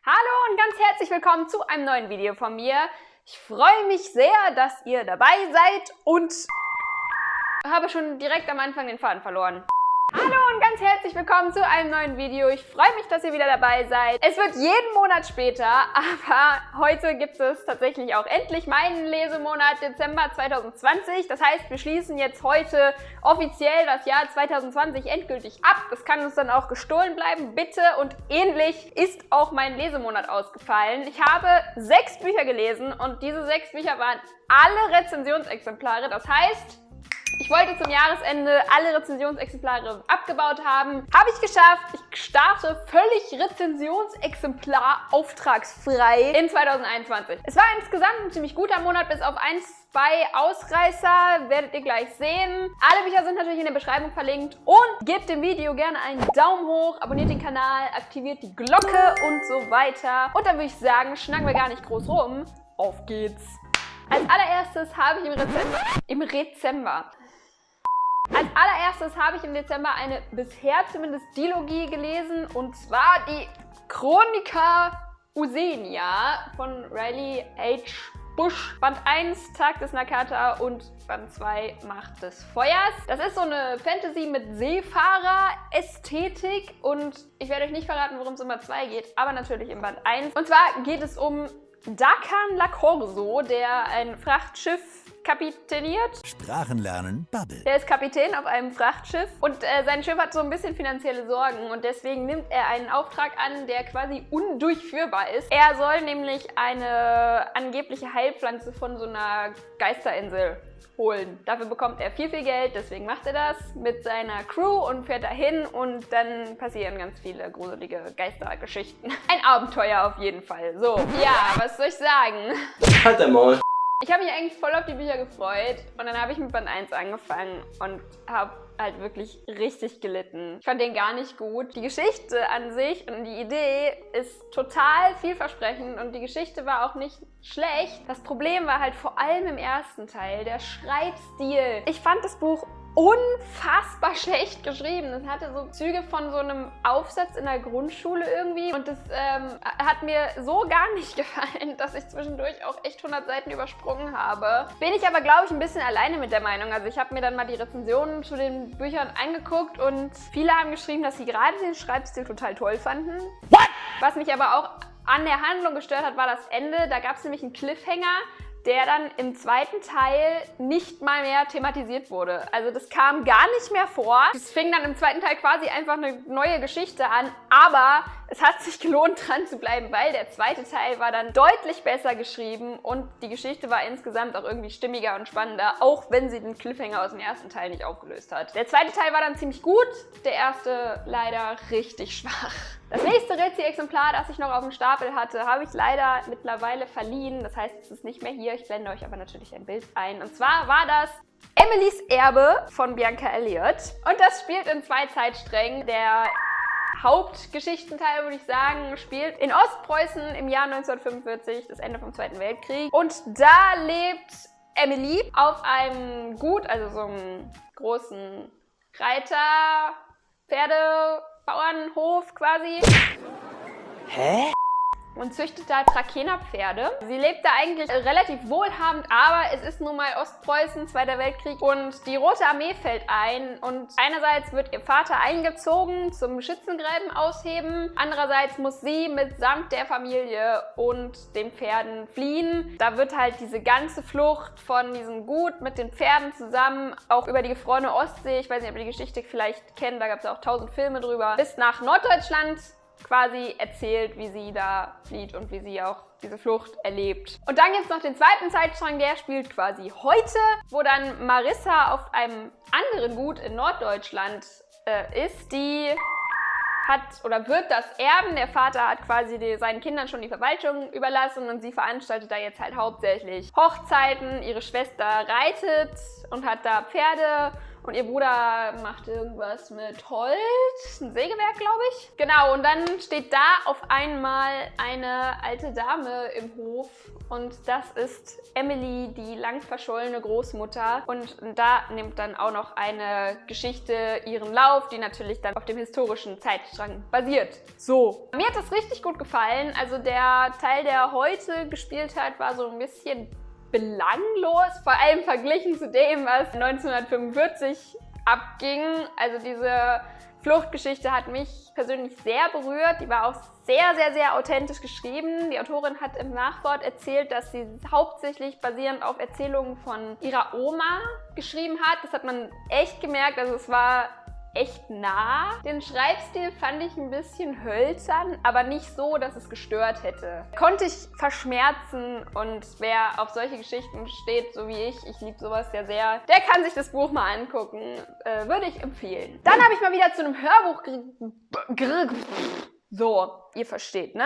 Hallo und ganz herzlich willkommen zu einem neuen Video von mir. Ich freue mich sehr, dass ihr dabei seid und habe schon direkt am Anfang den Faden verloren. Hallo und ganz herzlich willkommen zu einem neuen Video. Ich freue mich, dass ihr wieder dabei seid. Es wird jeden Monat später, aber heute gibt es tatsächlich auch endlich meinen Lesemonat Dezember 2020. Das heißt, wir schließen jetzt heute offiziell das Jahr 2020 endgültig ab. Das kann uns dann auch gestohlen bleiben, bitte. Und ähnlich ist auch mein Lesemonat ausgefallen. Ich habe 6 Bücher gelesen und diese 6 Bücher waren alle Rezensionsexemplare. Das heißt, ich wollte zum Jahresende alle Rezensionsexemplare abgebaut haben. Habe ich geschafft. Ich starte völlig Rezensionsexemplar auftragsfrei in 2021. Es war insgesamt ein ziemlich guter Monat, bis auf 1, 2 Ausreißer. Werdet ihr gleich sehen. Alle Bücher sind natürlich in der Beschreibung verlinkt. Und gebt dem Video gerne einen Daumen hoch, abonniert den Kanal, aktiviert die Glocke und so weiter. Und dann würde ich sagen, schnacken wir gar nicht groß rum. Auf geht's! Als allererstes habe ich im Dezember eine bisher zumindest Dilogie gelesen, und zwar die Chronica Usenia von Riley H. Bush. Band 1, Tag des Nakata, und Band 2, Macht des Feuers. Das ist so eine Fantasy mit Seefahrer-Ästhetik und ich werde euch nicht verraten, worum es in Band 2 geht, aber natürlich in Band 1. Und zwar geht es um Dakan Lacorso, der ein Frachtschiff kapitaniert. Sprachen lernen, Bubble. Der ist Kapitän auf einem Frachtschiff und sein Schiff hat so ein bisschen finanzielle Sorgen und deswegen nimmt er einen Auftrag an, der quasi undurchführbar ist. Er soll nämlich eine angebliche Heilpflanze von so einer Geisterinsel holen. Dafür bekommt er viel Geld, deswegen macht er das mit seiner Crew und fährt dahin und dann passieren ganz viele gruselige Geistergeschichten. Ein Abenteuer auf jeden Fall. So, ja, was soll ich sagen? Halt dein Maul. Ich habe mich eigentlich voll auf die Bücher gefreut und dann habe ich mit Band 1 angefangen und habe halt wirklich richtig gelitten. Ich fand den gar nicht gut. Die Geschichte an sich und die Idee ist total vielversprechend und die Geschichte war auch nicht schlecht. Das Problem war halt vor allem im ersten Teil, der Schreibstil. Ich fand das Buch unfassbar schlecht geschrieben. Es hatte so Züge von so einem Aufsatz in der Grundschule irgendwie und das hat mir so gar nicht gefallen, dass ich zwischendurch auch echt 100 Seiten übersprungen habe. Bin ich aber, glaube ich, ein bisschen alleine mit der Meinung. Also ich habe mir dann mal die Rezensionen zu den Büchern angeguckt und viele haben geschrieben, dass sie gerade den Schreibstil total toll fanden. What? Was mich aber auch an der Handlung gestört hat, war das Ende. Da gab es nämlich einen Cliffhanger, der dann im zweiten Teil nicht mal mehr thematisiert wurde. Also das kam gar nicht mehr vor. Es fing dann im zweiten Teil quasi einfach eine neue Geschichte an, aber es hat sich gelohnt, dran zu bleiben, weil der zweite Teil war dann deutlich besser geschrieben und die Geschichte war insgesamt auch irgendwie stimmiger und spannender, auch wenn sie den Cliffhanger aus dem ersten Teil nicht aufgelöst hat. Der zweite Teil war dann ziemlich gut, der erste leider richtig schwach. Das nächste Rezi-Exemplar, das ich noch auf dem Stapel hatte, habe ich leider mittlerweile verliehen. Das heißt, es ist nicht mehr hier. Ich blende euch aber natürlich ein Bild ein. Und zwar war das Emilys Erbe von Bianca Elliott. Und das spielt in 2 Zeitsträngen. Der Hauptgeschichtenteil, würde ich sagen, spielt in Ostpreußen im Jahr 1945, das Ende vom Zweiten Weltkrieg. Und da lebt Emily auf einem Gut, also so einem großen Reiter, Bauernhof quasi. Hä? Und züchtet da Trakehnerpferde. Sie lebt da eigentlich relativ wohlhabend, aber es ist nun mal Ostpreußen, Zweiter Weltkrieg und die Rote Armee fällt ein und einerseits wird ihr Vater eingezogen zum Schützengräben ausheben, andererseits muss sie mitsamt der Familie und den Pferden fliehen. Da wird halt diese ganze Flucht von diesem Gut mit den Pferden zusammen, auch über die gefrorene Ostsee, ich weiß nicht, ob ihr die Geschichte vielleicht kennt, da gab es auch 1000 Filme drüber, bis nach Norddeutschland quasi erzählt, wie sie da flieht und wie sie auch diese Flucht erlebt. Und dann gibt es noch den zweiten Zeitstrang, der spielt quasi heute, wo dann Marissa auf einem anderen Gut in Norddeutschland ist. Die hat oder wird das erben. Der Vater hat quasi seinen Kindern schon die Verwaltung überlassen und sie veranstaltet da jetzt halt hauptsächlich Hochzeiten. Ihre Schwester reitet und hat da Pferde und ihr Bruder macht irgendwas mit Holz, ein Sägewerk, glaube ich. Genau, und dann steht da auf einmal eine alte Dame im Hof und das ist Emily, die lang verschollene Großmutter. Und da nimmt dann auch noch eine Geschichte ihren Lauf, die natürlich dann auf dem historischen Zeitstrang basiert. So. Mir hat das richtig gut gefallen. Also der Teil, der heute gespielt hat, war so ein bisschen belanglos, vor allem verglichen zu dem, was 1945 abging. Also diese Fluchtgeschichte hat mich persönlich sehr berührt. Die war auch sehr, sehr, sehr authentisch geschrieben. Die Autorin hat im Nachwort erzählt, dass sie hauptsächlich basierend auf Erzählungen von ihrer Oma geschrieben hat. Das hat man echt gemerkt. Also es war echt nah. Den Schreibstil fand ich ein bisschen hölzern, aber nicht so, dass es gestört hätte. Konnte ich verschmerzen und wer auf solche Geschichten steht, so wie ich liebe sowas ja sehr, der kann sich das Buch mal angucken. Würde ich empfehlen. Dann habe ich mal wieder zu einem Hörbuch so, ihr versteht, ne?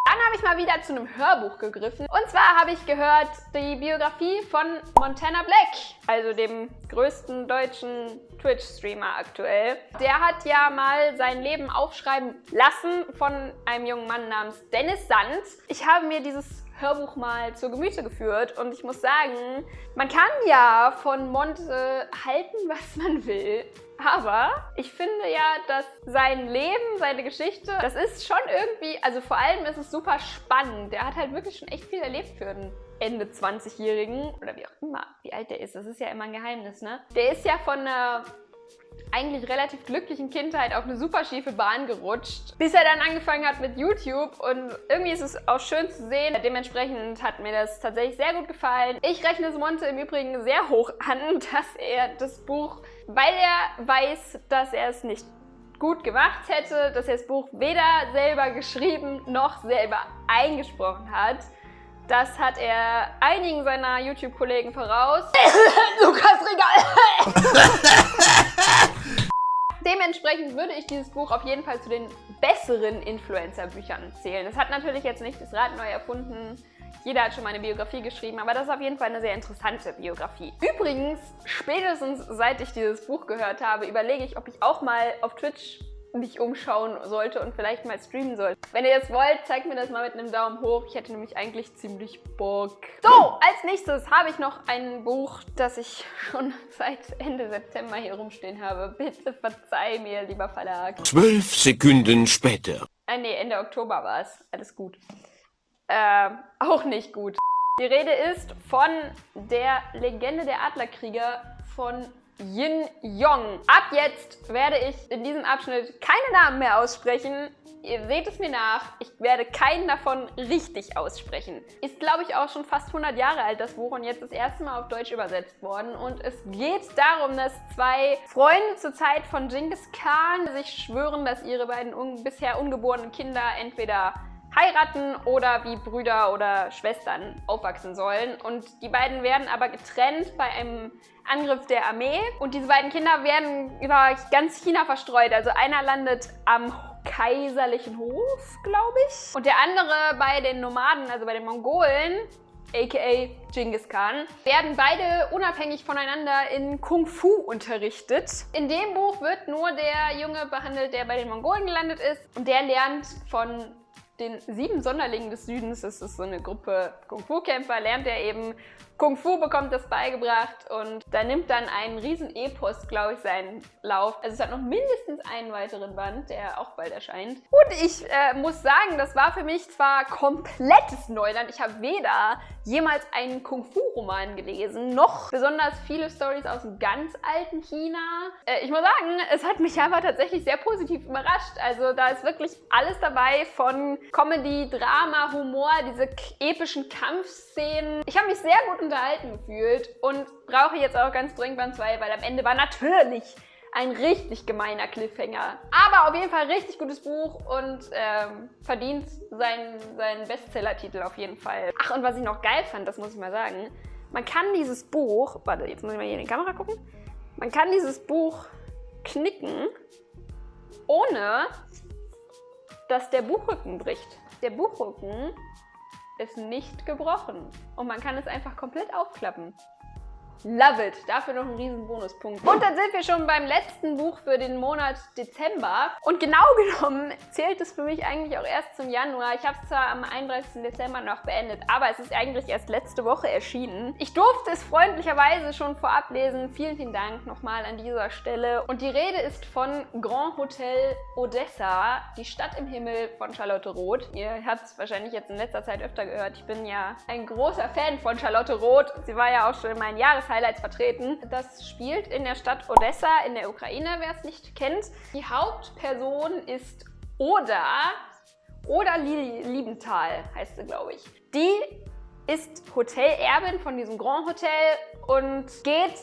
Dann habe ich mal wieder zu einem Hörbuch gegriffen. Und zwar habe ich gehört die Biografie von Montana Black, also dem größten deutschen Twitch-Streamer aktuell. Der hat ja mal sein Leben aufschreiben lassen von einem jungen Mann namens Dennis Sand. Ich habe mir dieses Hörbuch mal zu Gemüte geführt und ich muss sagen, man kann ja von Monte halten, was man will. Aber ich finde ja, dass sein Leben, seine Geschichte, das ist schon irgendwie, also vor allem ist es super spannend. Der hat halt wirklich schon echt viel erlebt für einen Ende 20-Jährigen oder wie auch immer, wie alt der ist. Das ist ja immer ein Geheimnis, ne? Der ist ja von einer eigentlich relativ glücklichen Kindheit auf eine super schiefe Bahn gerutscht, bis er dann angefangen hat mit YouTube und irgendwie ist es auch schön zu sehen. Dementsprechend hat mir das tatsächlich sehr gut gefallen. Ich rechne es Monte im Übrigen sehr hoch an, dass er das Buch, weil er weiß, dass er es nicht gut gemacht hätte, dass er das Buch weder selber geschrieben noch selber eingesprochen hat. Das hat er einigen seiner YouTube-Kollegen voraus. Lukas Regal! Dementsprechend würde ich dieses Buch auf jeden Fall zu den besseren Influencer-Büchern zählen. Es hat natürlich jetzt nicht das Rad neu erfunden. Jeder hat schon mal eine Biografie geschrieben, aber das ist auf jeden Fall eine sehr interessante Biografie. Übrigens, spätestens seit ich dieses Buch gehört habe, überlege ich, ob ich auch mal auf Twitch mich umschauen sollte und vielleicht mal streamen sollte. Wenn ihr das wollt, zeigt mir das mal mit einem Daumen hoch. Ich hätte nämlich eigentlich ziemlich Bock. So, als nächstes habe ich noch ein Buch, das ich schon seit Ende September hier rumstehen habe. Bitte verzeih mir, lieber Verlag. 12 Sekunden später. Nee, Ende Oktober war es. Alles gut. Auch nicht gut. Die Rede ist von der Legende der Adlerkrieger von Yin Yong. Ab jetzt werde ich in diesem Abschnitt keine Namen mehr aussprechen. Ihr seht es mir nach, ich werde keinen davon richtig aussprechen. Ist, glaube ich, auch schon fast 100 Jahre alt, das Buch, und jetzt das erste Mal auf Deutsch übersetzt worden. Und es geht darum, dass zwei Freunde zur Zeit von Genghis Khan sich schwören, dass ihre beiden bisher ungeborenen Kinder entweder heiraten oder wie Brüder oder Schwestern aufwachsen sollen. Und die beiden werden aber getrennt bei einem Angriff der Armee. Und diese beiden Kinder werden über ganz China verstreut. Also einer landet am kaiserlichen Hof, glaube ich. Und der andere bei den Nomaden, also bei den Mongolen, aka Genghis Khan, werden beide unabhängig voneinander in Kung Fu unterrichtet. In dem Buch wird nur der Junge behandelt, der bei den Mongolen gelandet ist. Und der lernt von den 7 Sonderlingen des Südens, das ist so eine Gruppe Kung-Fu-Kämpfer, lernt er eben Kung Fu, bekommt das beigebracht und da nimmt dann ein riesen Epos, glaube ich, seinen Lauf. Also es hat noch mindestens einen weiteren Band, der auch bald erscheint. Und ich muss sagen, das war für mich zwar komplettes Neuland. Ich habe weder jemals einen Kung-Fu-Roman gelesen, noch besonders viele Storys aus dem ganz alten China. Ich muss sagen, es hat mich aber tatsächlich sehr positiv überrascht. Also da ist wirklich alles dabei, von Comedy, Drama, Humor, diese epischen Kampfszenen. Ich habe mich sehr gut unterhalten gefühlt und brauche jetzt auch ganz dringend Band 2, weil am Ende war natürlich ein richtig gemeiner Cliffhanger. Aber auf jeden Fall richtig gutes Buch und verdient seinen Bestseller-Titel auf jeden Fall. Ach, und was ich noch geil fand, das muss ich mal sagen, man kann dieses Buch, warte, jetzt muss ich mal hier in die Kamera gucken, man kann dieses Buch knicken, ohne dass der Buchrücken bricht. Der Buchrücken ist nicht gebrochen und man kann es einfach komplett aufklappen. Love it. Dafür noch einen riesen Bonuspunkt. Und dann sind wir schon beim letzten Buch für den Monat Dezember. Und genau genommen zählt es für mich eigentlich auch erst zum Januar. Ich habe es zwar am 31. Dezember noch beendet, aber es ist eigentlich erst letzte Woche erschienen. Ich durfte es freundlicherweise schon vorab lesen. Vielen, vielen Dank nochmal an dieser Stelle. Und die Rede ist von Grand Hotel Odessa, die Stadt im Himmel von Charlotte Roth. Ihr habt es wahrscheinlich jetzt in letzter Zeit öfter gehört. Ich bin ja ein großer Fan von Charlotte Roth. Sie war ja auch schon in meinen Jahreshighlights vertreten. Das spielt in der Stadt Odessa in der Ukraine, wer es nicht kennt. Die Hauptperson ist Oda Liebenthal, heißt sie, glaube ich. Die ist Hotelerbin von diesem Grand Hotel und geht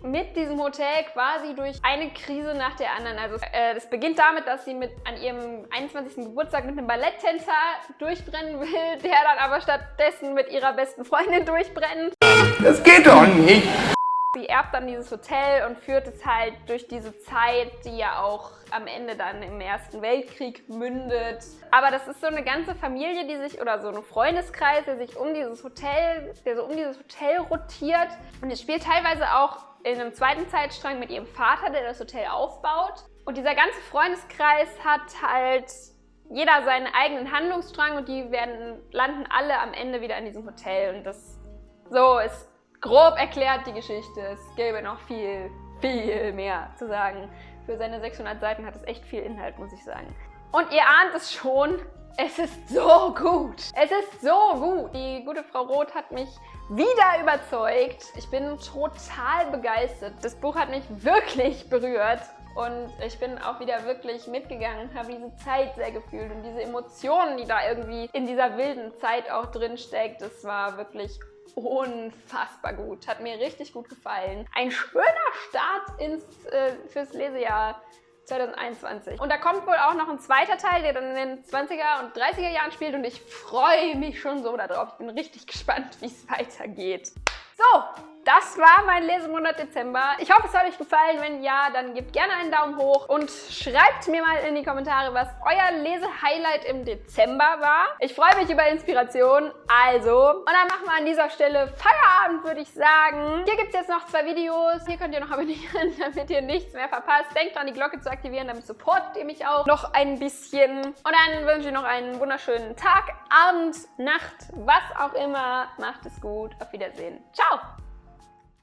mit diesem Hotel quasi durch eine Krise nach der anderen. Also es beginnt damit, dass sie an ihrem 21. Geburtstag mit einem Balletttänzer durchbrennen will, der dann aber stattdessen mit ihrer besten Freundin durchbrennt. Das geht doch nicht! Sie erbt dann dieses Hotel und führt es halt durch diese Zeit, die ja auch am Ende dann im Ersten Weltkrieg mündet. Aber das ist so eine ganze Familie, oder so ein Freundeskreis, der so um dieses Hotel rotiert. Und es spielt teilweise auch in einem zweiten Zeitstrang mit ihrem Vater, der das Hotel aufbaut. Und dieser ganze Freundeskreis hat halt jeder seinen eigenen Handlungsstrang und die landen alle am Ende wieder in diesem Hotel. Und das so ist grob erklärt die Geschichte. Es gäbe noch viel, viel mehr zu sagen. Für seine 600 Seiten hat es echt viel Inhalt, muss ich sagen. Und ihr ahnt es schon, es ist so gut. Es ist so gut. Die gute Frau Roth hat mich wieder überzeugt. Ich bin total begeistert. Das Buch hat mich wirklich berührt. Und ich bin auch wieder wirklich mitgegangen und habe diese Zeit sehr gefühlt. Und diese Emotionen, die da irgendwie in dieser wilden Zeit auch drin steckt, das war wirklich unfassbar gut. Hat mir richtig gut gefallen. Ein schöner Start fürs Lesejahr 2021. Und da kommt wohl auch noch ein zweiter Teil, der dann in den 20er und 30er Jahren spielt und ich freue mich schon so darauf. Ich bin richtig gespannt, wie es weitergeht. So, das war mein Lesemonat Dezember. Ich hoffe, es hat euch gefallen. Wenn ja, dann gebt gerne einen Daumen hoch und schreibt mir mal in die Kommentare, was euer Lesehighlight im Dezember war. Ich freue mich über Inspiration. Also, und dann machen wir an dieser Stelle Feierabend, würde ich sagen. Hier gibt es jetzt noch 2 Videos. Hier könnt ihr noch abonnieren, damit ihr nichts mehr verpasst. Denkt dran, die Glocke zu aktivieren, damit supportet ihr mich auch noch ein bisschen. Und dann wünsche ich noch einen wunderschönen Tag, Abend, Nacht, was auch immer. Macht es gut. Auf Wiedersehen. Ciao!